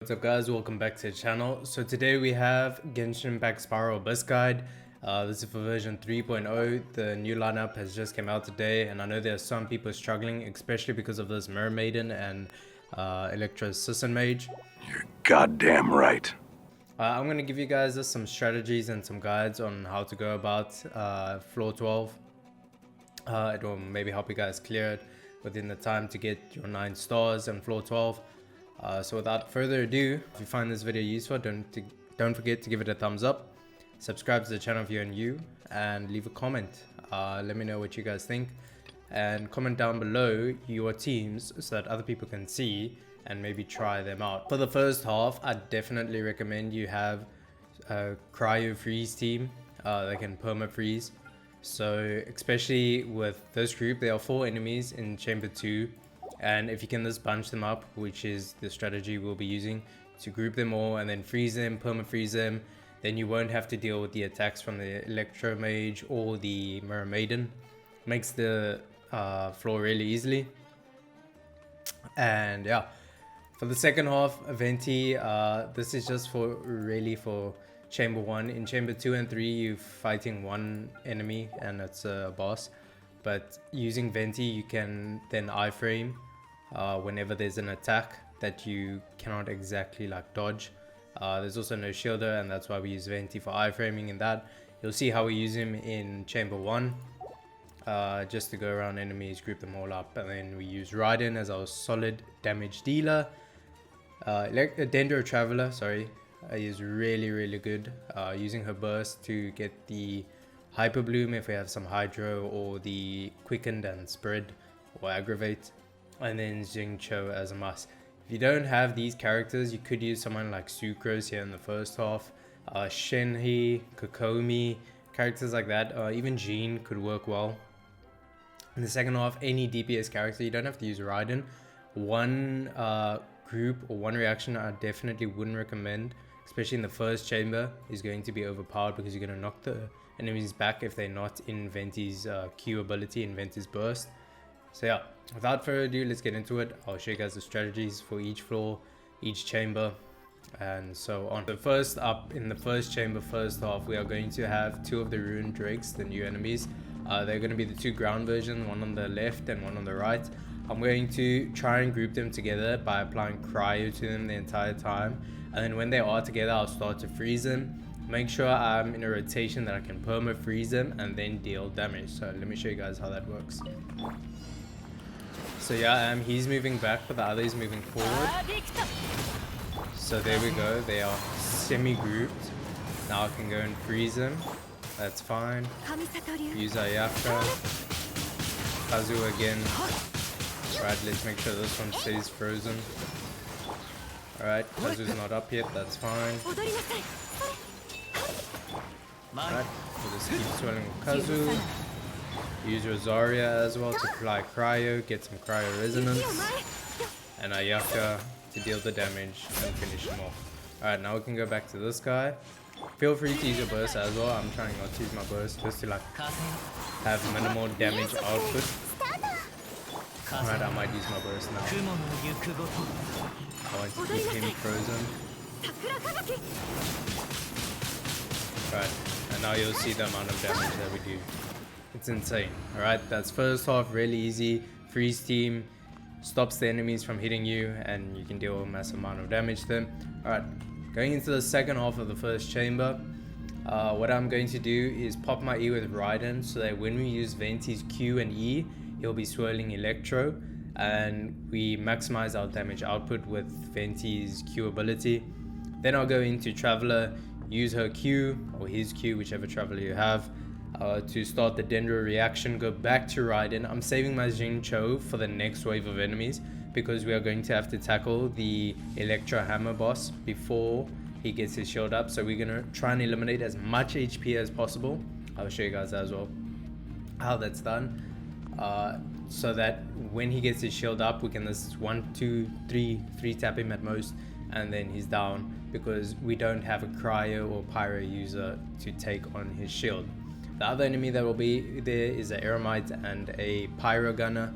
What's up guys, welcome back to the channel. So today we have Genshin Impact Spiral Abyss Guide. This is for version 3.0. The new lineup has just come out today and I know there are some people struggling, especially because of this Mermaiden and Electro Assistant Mage. You're goddamn right. I'm going to give you guys some strategies and some guides on how to go about floor 12. It will maybe help you guys clear it within the time to get your 9 stars on floor 12. So without further ado, if you find this video useful, don't forget to give it a thumbs up, subscribe to the channel if you're new, and leave a comment. Let me know what you guys think, and comment down below your teams so that other people can see and maybe try them out. For the first half, I definitely recommend you have a cryo freeze team. They can perma freeze. So especially with this group, there are 4 enemies in chamber 2. And if you can just bunch them up, which is the strategy we'll be using, to group them all and then freeze them, perma-freeze them, then you won't have to deal with the attacks from the Electro Mage or the Mermaiden. Makes the floor really easily. And yeah, for the second half, Venti, this is just for chamber 1. In chamber 2 and 3, you're fighting one enemy and it's a boss. But using Venti, you can then iframe whenever there's an attack that you cannot exactly like dodge. There's also no shielder, and that's why we use Venti for iframing in that. You'll see how we use him in chamber 1, just to go around enemies, group them all up, and then we use Raiden as our solid damage dealer. DENDRO Traveler, is really good, using her burst to get the Hyper Bloom if we have some Hydro, or the Quickened and Spread or Aggravate, and then Xingqiu as a must. If you don't have these characters, you could use someone like Sucrose here in the first half, Shenhe, Kokomi, characters like that, even Jean could work well. In the second half, any DPS character, you don't have to use Raiden. One group or one reaction I definitely wouldn't recommend, especially in the first chamber, is going to be overpowered, because you're going to knock the enemies back if they're not in Venti's Q ability, in Venti's burst. So yeah, without further ado, let's get into it. I'll show you guys the strategies for each floor, each chamber, and so on. So first up, in the first chamber, first half, we are going to have 2 of the Ruined Drakes, the new enemies. They're going to be the 2 ground versions, one on the left and one on the right. I'm going to try and group them together by applying cryo to them the entire time, and then when they are together, I'll start to freeze them. Make sure I'm in a rotation that I can perma freeze them and then deal damage. So let me show you guys how that works. So yeah, he's moving back, but the other is moving forward. So there we go, they are semi-grouped. Now I can go and freeze them. That's fine. Use Ayaka. Kazu again. Right, let's make sure this one stays frozen. Alright, Kazu's not up yet, that's fine. Alright, we'll just keep swelling with Kazu. Use Rosaria as well to apply cryo, get some cryo resonance. And Ayaka to deal the damage and finish him off. Alright, now we can go back to this guy. Feel free to use your burst as well. I'm trying not to use my burst just to like have minimal damage output. Alright, I might use my burst now. I want to keep him frozen. Right, and now you'll see the amount of damage that we do. It's insane. Alright, that's first half, really easy. Freeze team stops the enemies from hitting you, and you can deal a massive amount of damage to them. Alright, going into the second half of the first chamber, what I'm going to do is pop my E with Raiden, so that when we use Venti's Q and E, he'll be swirling Electro, and we maximize our damage output with Venti's Q ability. Then I'll go into Traveler, use her Q or his Q, whichever Traveler you have, to start the Dendro reaction, go back to Raiden. I'm saving my Xingqiu for the next wave of enemies, because we are going to have to tackle the Electro Hammer boss before he gets his shield up. So we're going to try and eliminate as much HP as possible. I'll show you guys as well how that's done, so that when he gets his shield up, we can just 1, 2, 3 tap him at most, and then he's down, because we don't have a cryo or pyro user to take on his shield. The other enemy that will be there is an Eremite and a Pyro Gunner.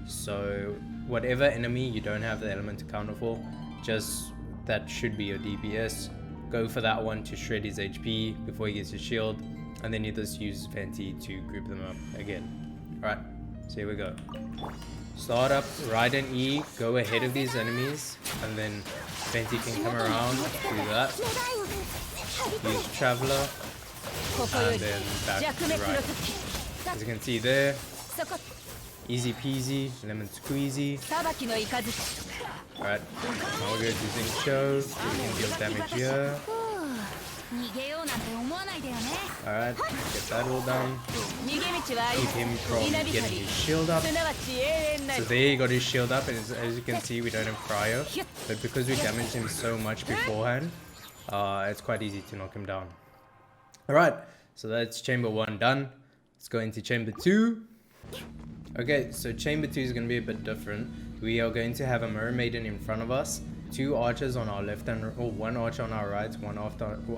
So whatever enemy you don't have the element to counter for, just that should be your DPS. Go for that one to shred his HP before he gets his shield, and then you just use Venti to group them up again. Alright, so here we go. Start up, right and E, go ahead of these enemies, and then Venti can come around, do that. Use Traveler, and then back to the right. As you can see there, easy peasy, lemon squeezy. Alright, now we're going to using Show, so we can deal damage here. Alright, get that all done. Keep him from getting his shield up. So there he got his shield up, and as you can see we don't have cryo. But because we damaged him so much beforehand, it's quite easy to knock him down. Alright, so that's chamber 1 done. Let's go into chamber 2. Okay, so chamber 2 is going to be a bit different. We are going to have a mermaiden in front of us, 2 archers on our left, and or 1 archer on our right, 1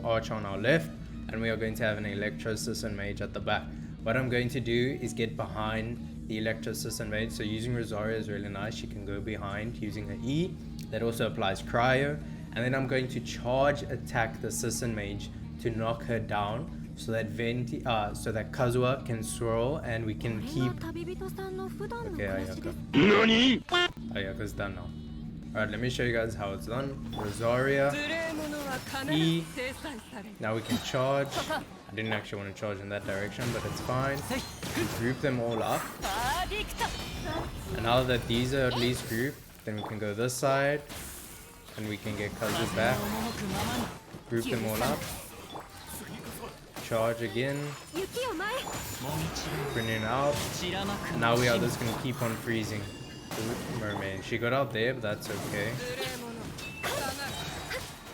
archer on our left, and we are going to have an electrosis and mage at the back. What I'm going to do is get behind the electrosis and mage. So using Rosaria is really nice. She can go behind using her E. That also applies cryo. And then I'm going to charge attack the sis and mage to knock her down, so that Kazuha can swirl and we can keep. Okay, Ayaka. Ayaka's done now. Alright, let me show you guys how it's done. Rosaria, E. Now we can charge. I didn't actually want to charge in that direction, but it's fine. We group them all up. And now that these are at least grouped, then we can go this side. And we can get Kazu back. Group them all up. Charge again. Bring it out. And now we are just going to keep on freezing the mermaid. She got out there, but that's okay.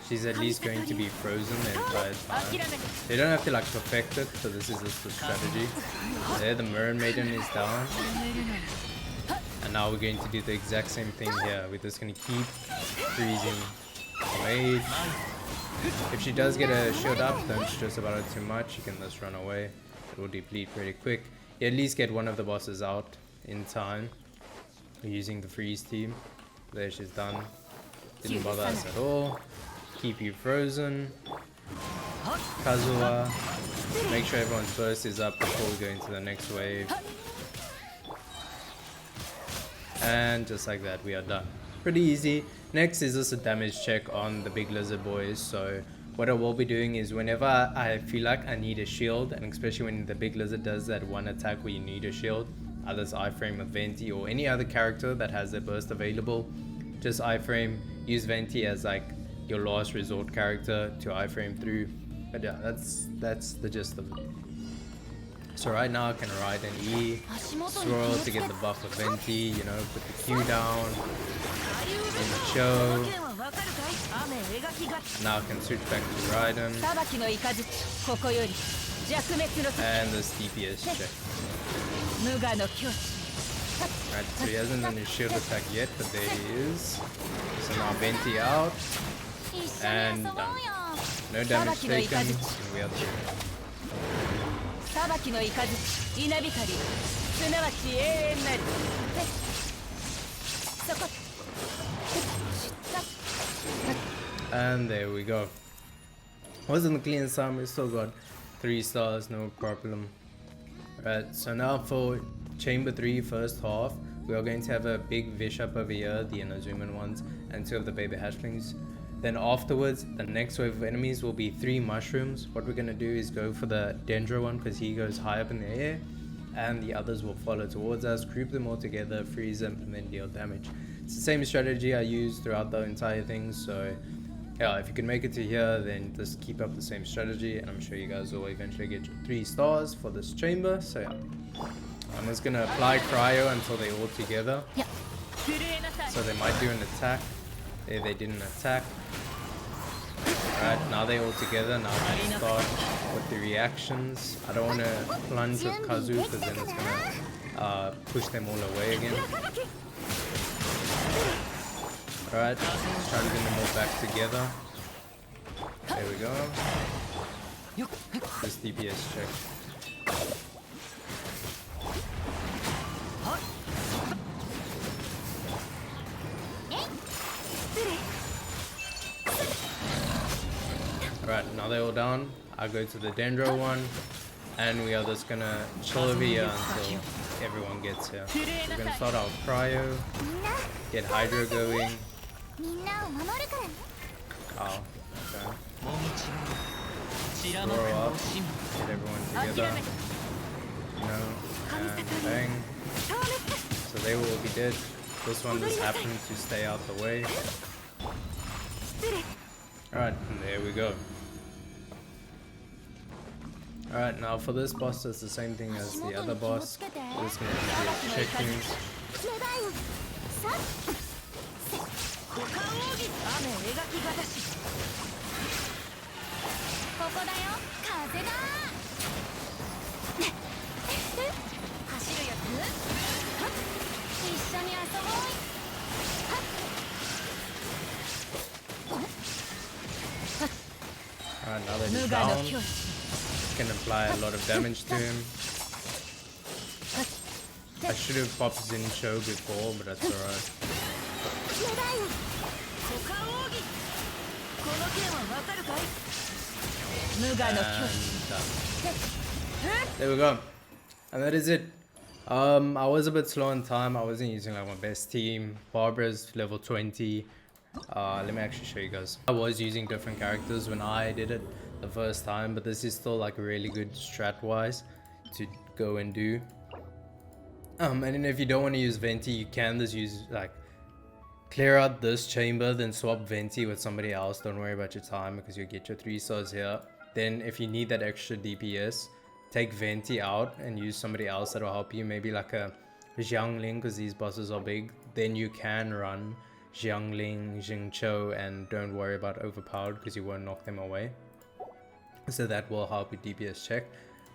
She's at least going to be frozen the entire time. They don't have to like perfect it, so this is just the strategy. There, the mermaiden is down. And now we're going to do the exact same thing here. We're just going to keep freezing the maid. If she does get a shield up, don't stress about it too much. You can just run away. It will deplete pretty quick. You at least get one of the bosses out in time using the freeze team. There, she's done. Didn't bother us at all. Keep you frozen. Kazuha. Make sure everyone's burst is up before we go into the next wave. And just like that, we are done. Pretty easy. Next is just a damage check on the big lizard boys. So what I will be doing is whenever I feel like I need a shield, and especially when the big lizard does that one attack where you need a shield, either iframe with Venti or any other character that has their burst available, just iframe, use Venti as like your last resort character to iframe through. But yeah, that's the gist of it. So right now I can ride an E, swirl to get the buff of Venti, you know, put the Q down, in the show. Now I can switch back to Raiden. And this DPS check. Right, so he hasn't done his shield attack yet, but there he is. So now Venti out. And done. No damage taken, and we are through. And there we go. Wasn't the clean sum, we still got 3 stars, no problem. Right, so now for chamber 3 first half, we are going to have a big Vish up over here, the Inazuman ones, and 2 of the baby hatchlings. Then afterwards, the next wave of enemies will be 3 mushrooms. What we're going to do is go for the DENDRO one because he goes high up in the air, and the others will follow towards us, group them all together, freeze them, and then deal damage. It's the same strategy I use throughout the entire thing, so yeah, if you can make it to here, then just keep up the same strategy, and I'm sure you guys will eventually get 3 stars for this chamber. So yeah, I'm just going to apply cryo until they're all together. So they might do an attack. There they didn't attack. Alright, now they're all together. Now I can start with the reactions. I don't want to plunge with Kazu because then it's going to push them all away again. Alright, let's try to get them all back together. There we go. This DPS check. Right, now they're all down. I go to the Dendro one, and we are just gonna chill over here until everyone gets here. So we're gonna start our cryo, get Hydro going. Oh, okay. Roar up, get everyone together. No, and bang. So they will be dead. This one just happened to stay out the way. Alright, and there we go. Alright, now for this boss, it's the same thing as the other boss. We're just gonna do checking. Alright, now that he's down, can apply a lot of damage to him. I should have popped Zincho before, but that's alright. There we go. And that is it. I was a bit slow on time. I wasn't using like my best team. Barbara's level 20. Let me actually show you guys. I was using different characters when I did it the first time, but this is still like really good strat wise to go and do. And then if you don't want to use Venti, you can just use like clear out this chamber, then swap Venti with somebody else. Don't worry about your time because you'll get your 3 stars here. Then if you need that extra DPS, take Venti out and use somebody else that'll help you, maybe like a Xiangling, because these bosses are big. Then you can run Xiangling, Xingqiu, and don't worry about overpowered because you won't knock them away. So that will help your DPS check.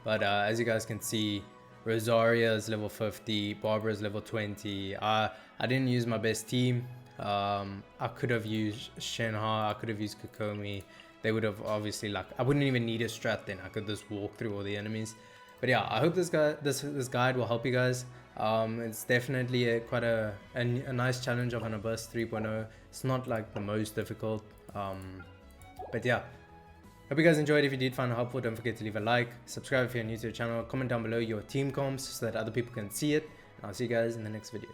But as you guys can see, Rosaria is level 50, Barbara is level 20. I didn't use my best team. I could have used Shenhe, I could have used Kokomi. They would have obviously like, I wouldn't even need a strat then. I could just walk through all the enemies. But yeah, I hope this guide will help you guys. It's definitely quite a nice challenge of an Abyss 3.0. It's not like the most difficult. But yeah, hope you guys enjoyed. If you did find it helpful, don't forget to leave a like, subscribe if you're new to the channel, comment down below your team comps so that other people can see it. And I'll see you guys in the next video.